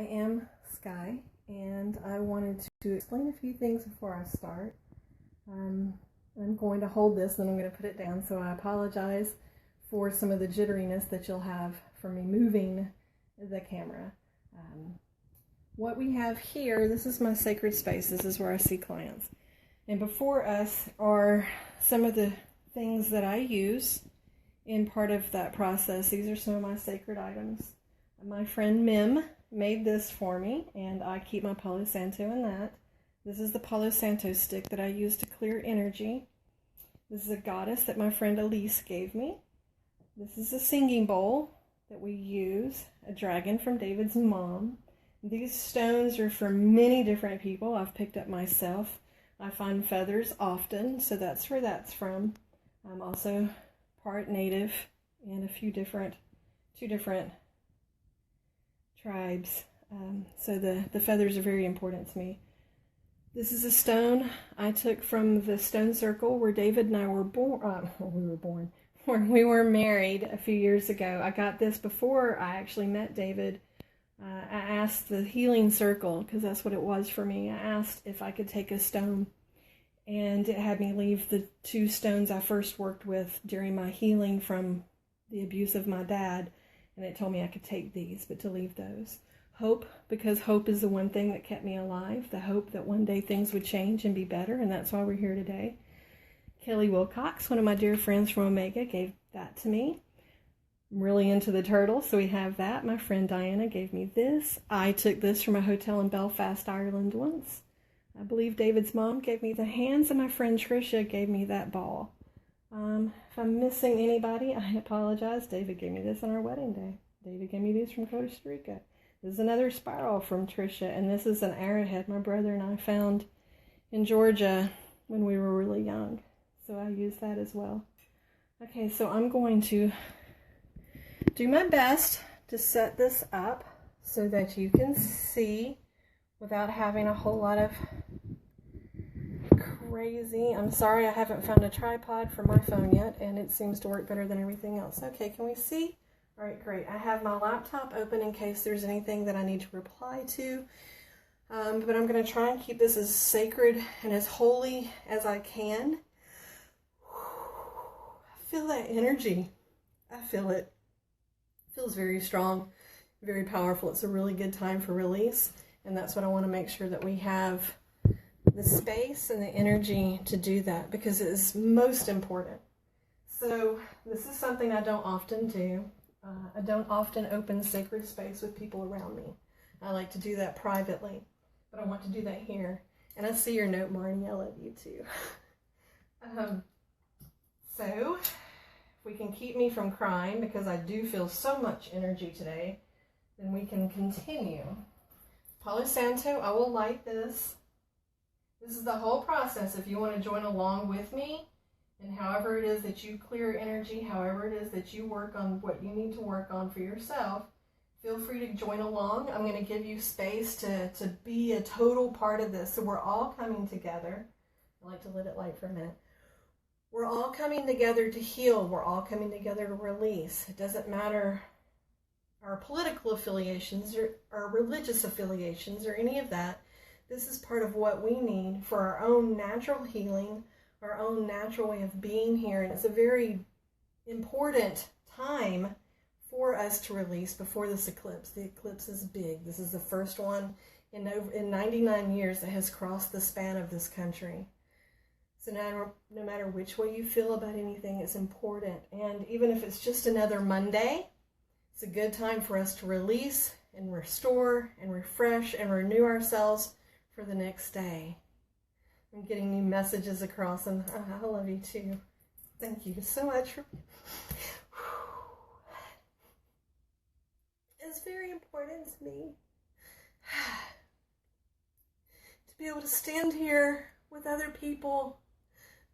am Skye, and I wanted to explain a few things before I start. I'm going to hold this, and then I'm going to put it down, so I apologize for some of the jitteriness that you'll have from me moving the camera. What we have here, this is my sacred space. This is where I see clients. And before us are some of the things that I use in part of that process. These are some of my sacred items. My friend Mim made this for me, and I keep my Palo Santo in that. This is the Palo Santo stick that I use to clear energy. This is a goddess that my friend Elise gave me. This is a singing bowl that we use, a dragon from David's mom. These stones are for many different people. I've picked up myself. I find feathers often, so that's where that's from. I'm also part native in two different tribes. So the feathers are very important to me. This is a stone I took from the stone circle where David and I were born. Where we were married a few years ago. I got this before I actually met David. I asked the healing circle, because that's what it was for me. I asked if I could take a stone, and it had me leave the two stones I first worked with during my healing from the abuse of my dad, and it told me I could take these, but to leave those. Hope, because hope is the one thing that kept me alive, the hope that one day things would change and be better, and that's why we're here today. Kelly Wilcox, one of my dear friends from Omega, gave that to me. I'm really into the turtle, so we have that. My friend Diana gave me this. I took this from a hotel in Belfast, Ireland once. I believe David's mom gave me the hands, and my friend Tricia gave me that ball. If I'm missing anybody, I apologize. David gave me this on our wedding day. David gave me these from Costa Rica. This is another spiral from Tricia, and this is an arrowhead my brother and I found in Georgia when we were really young. So I use that as well. Okay, so I'm going to do my best to set this up so that you can see without having a whole lot of crazy. I'm sorry I haven't found a tripod for my phone yet, and it seems to work better than everything else. Okay, can we see? All right, great. I have my laptop open in case there's anything that I need to reply to. But I'm going to try and keep this as sacred and as holy as I can. I feel that energy. I feel it. It feels very strong, very powerful. It's a really good time for release, and that's what I want to make sure that we have the space and the energy to do that, because it is most important. So this is something I don't often do. I don't often open sacred space with people around me. I like to do that privately, but I want to do that here. And I see your note, Marnie. I love you too. So if we can keep me from crying, because I do feel so much energy today, then we can continue. Palo Santo, I will light this. This is the whole process. If you want to join along with me, and however it is that you clear energy, however it is that you work on what you need to work on for yourself, feel free to join along. I'm going to give you space to be a total part of this. So we're all coming together. I like to let it light for a minute. We're all coming together to heal. We're all coming together to release. It doesn't matter our political affiliations or our religious affiliations or any of that. This is part of what we need for our own natural healing, our own natural way of being here. And it's a very important time for us to release before this eclipse. The eclipse is big. This is the first one in 99 years that has crossed the span of this country. So no matter which way you feel about anything, it's important. And even if it's just another Monday, it's a good time for us to release and restore and refresh and renew ourselves for the next day. I'm getting new messages across, and I love you too. Thank you so much. It's very important to me to be able to stand here with other people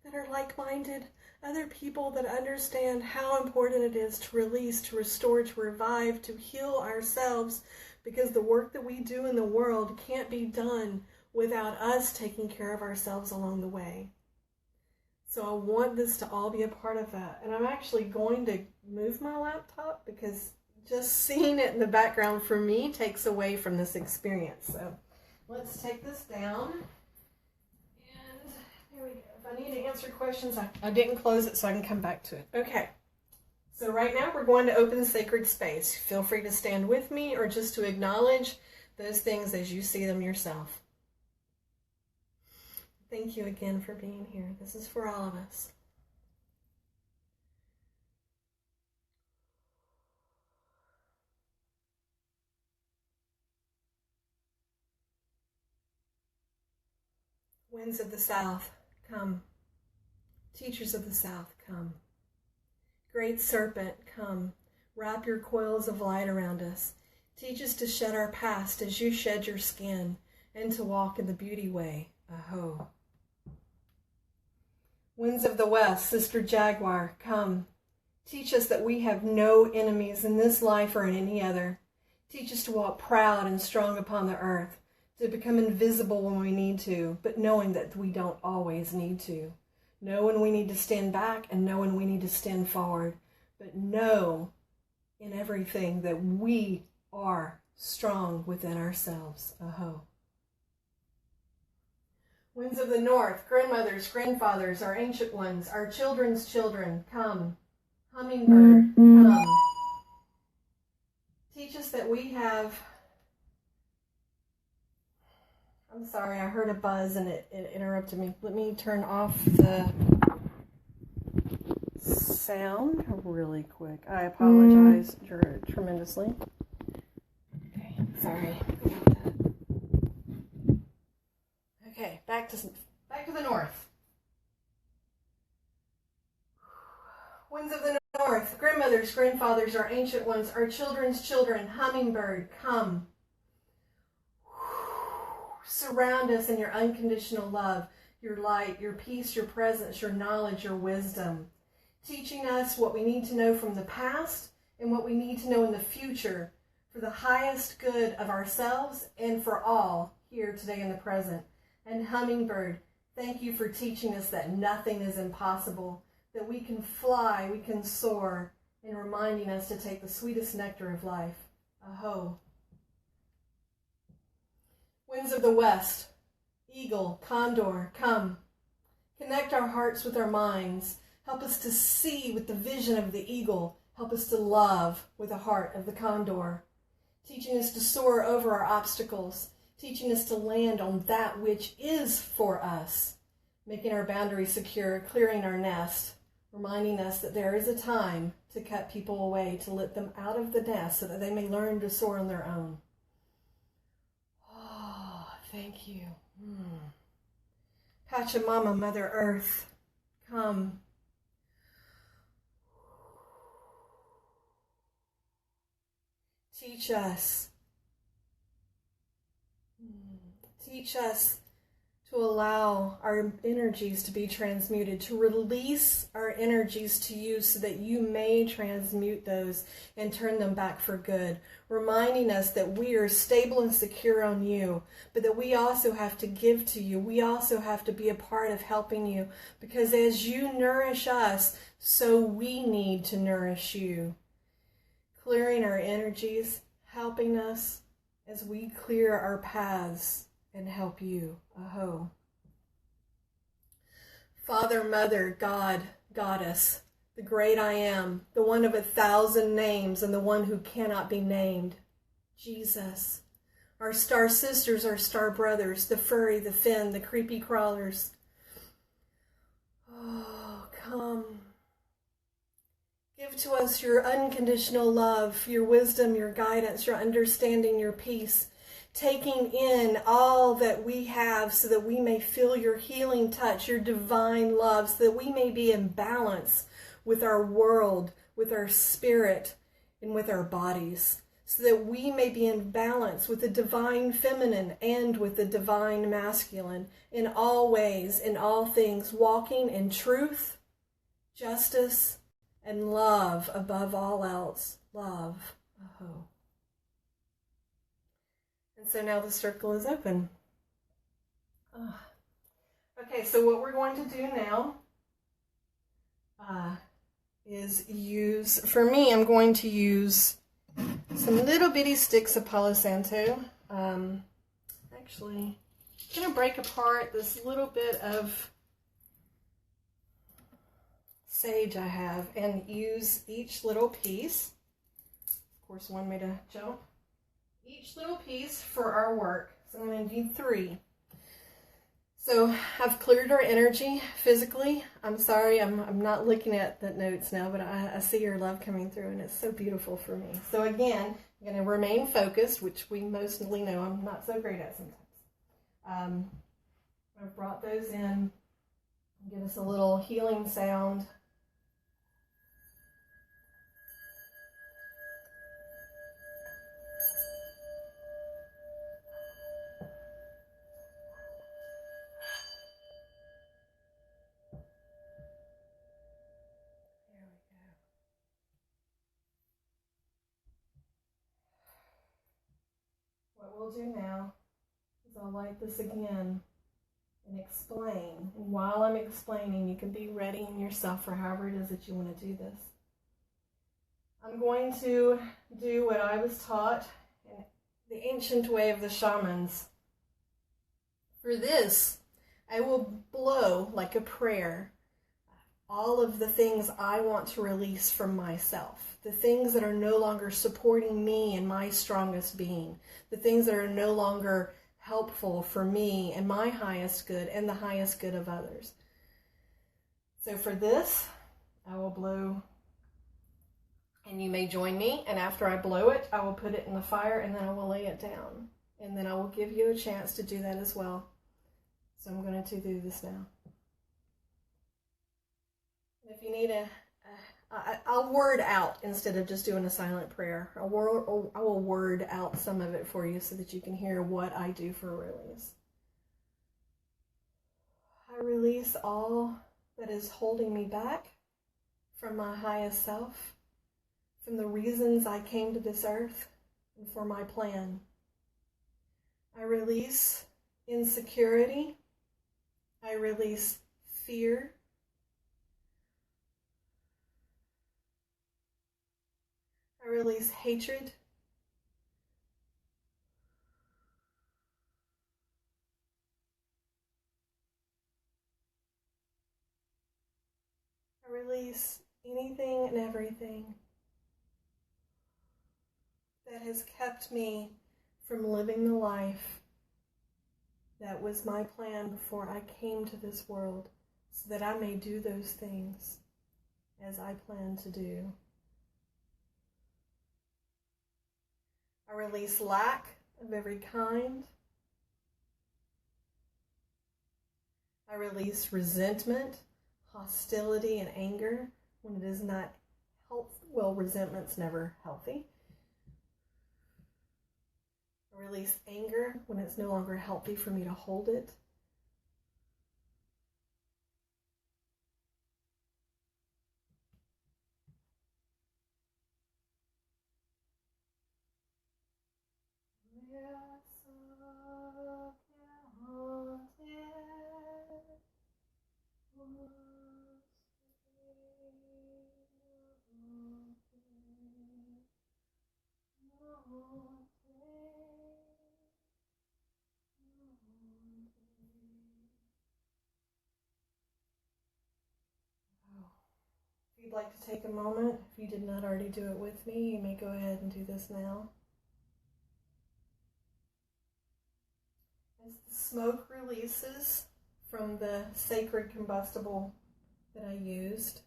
that are like-minded, other people that understand how important it is to release, to restore, to revive, to heal ourselves, because the work that we do in the world can't be done without us taking care of ourselves along the way. So I want this to all be a part of that. And I'm actually going to move my laptop because just seeing it in the background for me takes away from this experience. So let's take this down. And here we go. If I need to answer questions, I didn't close it so I can come back to it. Okay. So right now we're going to open sacred space. Feel free to stand with me or just to acknowledge those things as you see them yourself. Thank you again for being here. This is for all of us. Winds of the South, come. Teachers of the South, come. Great Serpent, come. Wrap your coils of light around us. Teach us to shed our past as you shed your skin, and to walk in the beauty way. Aho. Winds of the West, Sister Jaguar, come. Teach us that we have no enemies in this life or in any other. Teach us to walk proud and strong upon the earth, to become invisible when we need to, but knowing that we don't always need to. Know when we need to stand back and know when we need to stand forward, but know in everything that we are strong within ourselves. Aho. Winds of the North, grandmothers, grandfathers, our ancient ones, our children's children, come. Hummingbird, come. Teach us that we have... I'm sorry, I heard a buzz and it interrupted me. Let me turn off the sound really quick. I apologize tremendously. Okay, sorry about that. Okay, back to the north. Winds of the North, grandmothers, grandfathers, our ancient ones, our children's children, hummingbird, come. Surround us in your unconditional love, your light, your peace, your presence, your knowledge, your wisdom. Teaching us what we need to know from the past and what we need to know in the future for the highest good of ourselves and for all here today in the present. And hummingbird, thank you for teaching us that nothing is impossible, that we can fly, we can soar, and reminding us to take the sweetest nectar of life. Aho. Winds of the West, eagle, condor, come. Connect our hearts with our minds. Help us to see with the vision of the eagle. Help us to love with the heart of the condor. Teaching us to soar over our obstacles. Teaching us to land on that which is for us. Making our boundaries secure, clearing our nest. Reminding us that there is a time to cut people away, to let them out of the nest so that they may learn to soar on their own. Thank you. Pachamama, Mother Earth, come. Teach us. Teach us to allow our energies to be transmuted, to release our energies to you so that you may transmute those and turn them back for good. Reminding us that we are stable and secure on you, but that we also have to give to you. We also have to be a part of helping you, because as you nourish us, so we need to nourish you. Clearing our energies, helping us as we clear our paths and help you. Aho. Father, Mother, God, Goddess, the great I am, the one of 1,000 names and the one who cannot be named. Jesus, our star sisters, our star brothers, the furry, the fin, the creepy crawlers. Oh, come. Give to us your unconditional love, your wisdom, your guidance, your understanding, your peace. Taking in all that we have so that we may feel your healing touch, your divine love, so that we may be in balance with our world, with our spirit, and with our bodies, so that we may be in balance with the divine feminine and with the divine masculine in all ways, in all things, walking in truth, justice, and love above all else. Love. Aho. And so now the circle is open. Okay, so what we're going to do now is use, for me, I'm going to use some little bitty sticks of Palo Santo. Actually, I'm going to break apart this little bit of sage I have and use each little piece. Of course, one made a jump. Each little piece for our work. So I'm going to do 3. So I've cleared our energy physically. I'm sorry, I'm not looking at the notes now, but I see your love coming through, and it's so beautiful for me. So again, I'm going to remain focused, which we mostly know I'm not so great at sometimes. I've brought those in, give us a little healing sound. What we'll do now is I'll light this again and explain. And while I'm explaining, you can be ready in yourself for however it is that you want to do this. I'm going to do what I was taught in the ancient way of the shamans. For this, I will blow like a prayer all of the things I want to release from myself, the things that are no longer supporting me in my strongest being, the things that are no longer helpful for me and my highest good and the highest good of others. So for this, I will blow, and you may join me, and after I blow it, I will put it in the fire, and then I will lay it down, and then I will give you a chance to do that as well. So I'm going to do this now. If you need I'll word out instead of just doing a silent prayer. I will word out some of it for you so that you can hear what I do for release. I release all that is holding me back from my highest self, from the reasons I came to this earth, and for my plan. I release insecurity. I release fear. I release hatred. I release anything and everything that has kept me from living the life that was my plan before I came to this world, so that I may do those things as I plan to do. I release lack of every kind. I release resentment, hostility, and anger when it is not healthy. Well, resentment's never healthy. I release anger when it's no longer healthy for me to hold it. If you'd like to take a moment, if you did not already do it with me, you may go ahead and do this now. As the smoke releases from the sacred combustible that I used,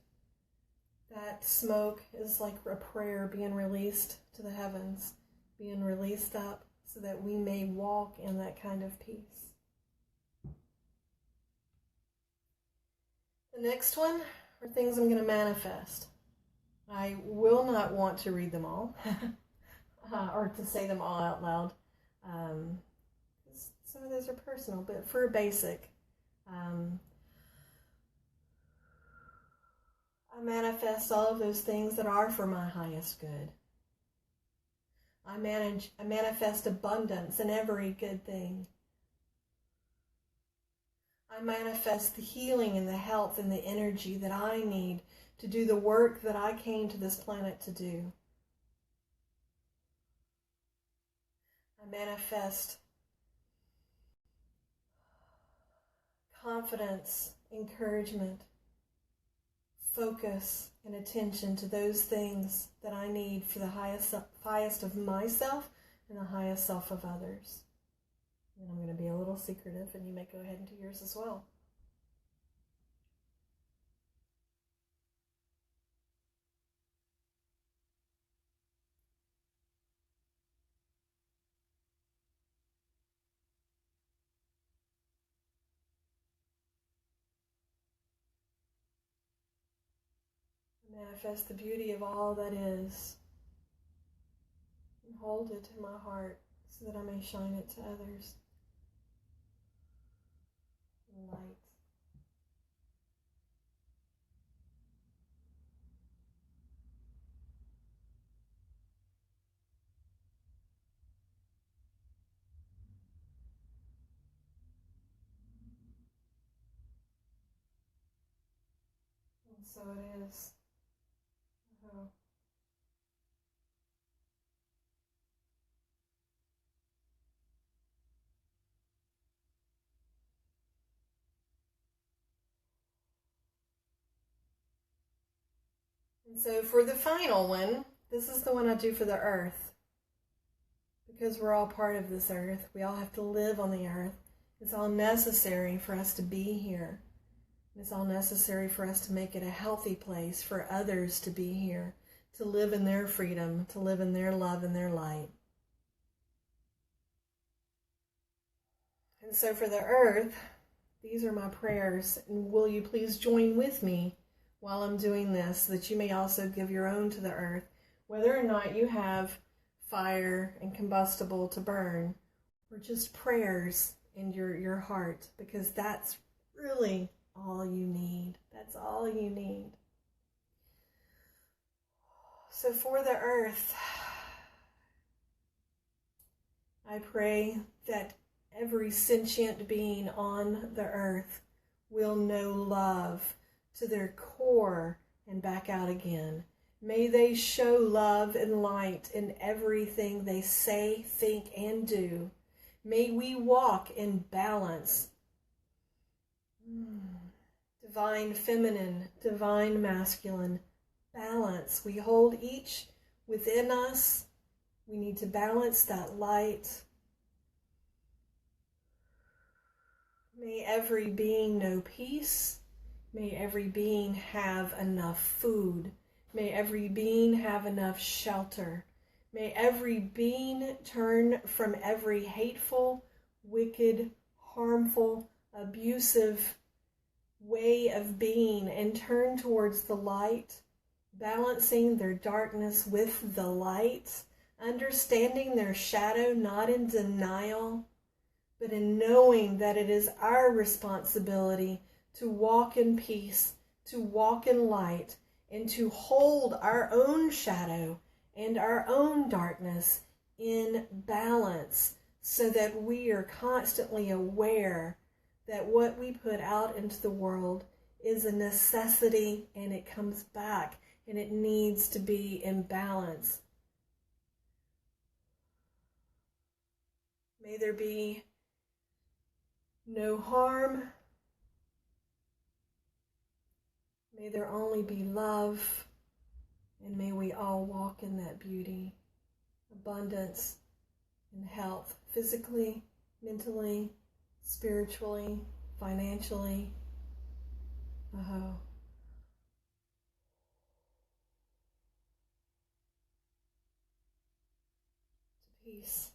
that smoke is like a prayer being released to the heavens, being released up so that we may walk in that kind of peace. The next one are things I'm going to manifest. I will not want to read them all or to say them all out loud. Some of those are personal, but for a basic, I manifest all of those things that are for my highest good. I manifest abundance in every good thing. I manifest the healing and the health and the energy that I need to do the work that I came to this planet to do. I manifest confidence, encouragement, focus, and attention to those things that I need for the highest of myself and the highest self of others. And I'm going to be a little secretive, and you may go ahead and do yours as well. Manifest the beauty of all that is, and hold it in my heart so that I may shine it to others. Light. And so it is. Oh. And so for the final one, this is the one I do for the earth. Because we're all part of this earth. We all have to live on the earth. It's all necessary for us to be here. It's all necessary for us to make it a healthy place for others to be here, to live in their freedom, to live in their love and their light. And so for the earth, these are my prayers. And will you please join with me while I'm doing this, so that you may also give your own to the earth, whether or not you have fire and combustible to burn, or just prayers in your heart, because that's really all you need. That's all you need. So for the earth, I pray that every sentient being on the earth will know love to their core and back out again. May they show love and light in everything they say, think, and do. May we walk in balance. Divine feminine, divine masculine, balance. We hold each within us. We need to balance that light. May every being know peace. May every being have enough food. May every being have enough shelter. May every being turn from every hateful, wicked, harmful, abusive way of being and turn towards the light, balancing their darkness with the light, understanding their shadow not in denial, but in knowing that it is our responsibility to walk in peace, to walk in light, and to hold our own shadow and our own darkness in balance, so that we are constantly aware that what we put out into the world is a necessity, and it comes back, and it needs to be in balance. May there be no harm. May there only be love, and may we all walk in that beauty, abundance, and health, physically, mentally, spiritually, financially. To peace.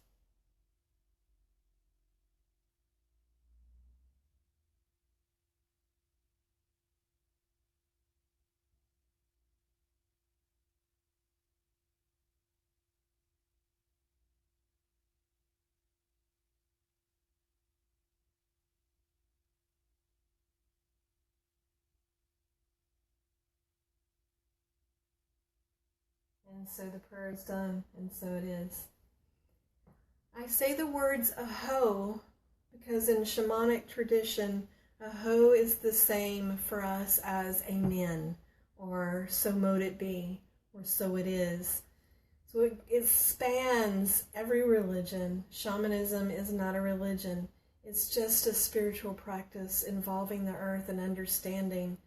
And so the prayer is done, and so it is. I say the words aho because in shamanic tradition, aho is the same for us as amen, or so mote it be, or so it is. So it spans every religion. Shamanism is not a religion. It's just a spiritual practice involving the earth and understanding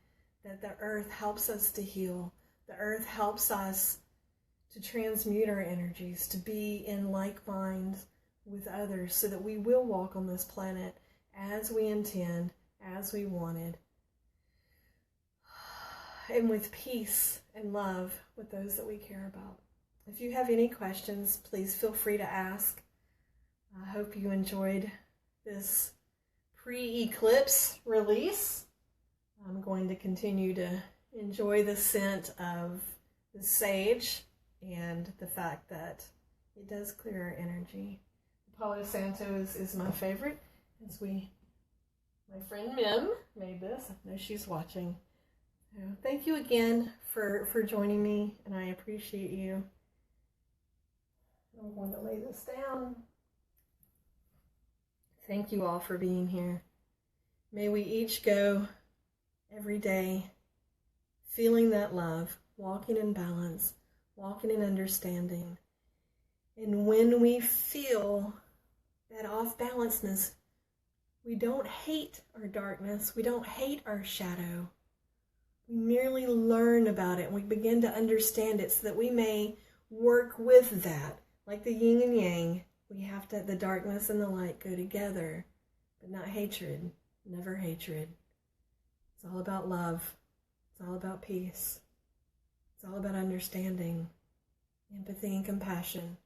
that the earth helps us to heal. The earth helps us to transmute our energies, to be in like minds with others so that we will walk on this planet as we intend, as we wanted, and with peace and love with those that we care about. If you have any questions, please feel free to ask. I hope you enjoyed this pre-eclipse release. I'm going to continue to enjoy the scent of the sage and the fact that it does clear our energy. Palo Santo is my favorite. My friend Mim made this. I know she's watching. So thank you again for joining me, and I appreciate you. I'm going to lay this down. Thank you all for being here. May we each go every day feeling that love, walking in balance, walking in understanding. And when we feel that off-balanceness, we don't hate our darkness, we don't hate our shadow. We merely learn about it and we begin to understand it so that we may work with that. Like the yin and yang, we have to, the darkness and the light go together, but not hatred, never hatred. It's all about love. It's all about peace. It's all about understanding, empathy, and compassion.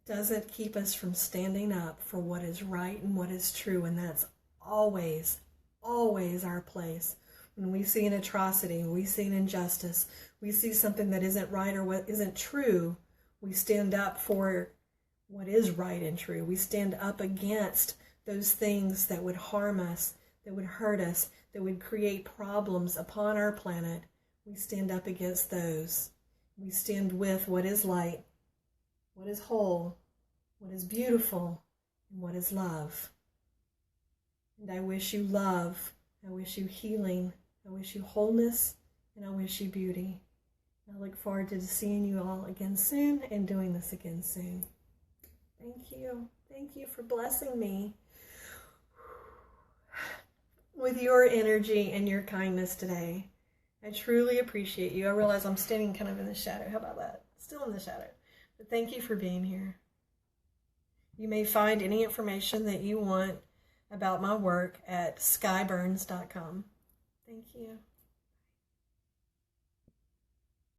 It doesn't keep us from standing up for what is right and what is true, and that's always, always our place. When we see an atrocity, when we see an injustice, we see something that isn't right or what isn't true, we stand up for what is right and true. We stand up against those things that would harm us, that would hurt us, that would create problems upon our planet. We stand up against those. We stand with what is light, what is whole, what is beautiful, and what is love. And I wish you love, I wish you healing, I wish you wholeness, and I wish you beauty. I look forward to seeing you all again soon and doing this again soon. Thank you. Thank you for blessing me with your energy and your kindness today. I truly appreciate you. I realize I'm standing kind of in the shadow. How about that? Still in the shadow. But thank you for being here. You may find any information that you want about my work at skyeburns.com. Thank you.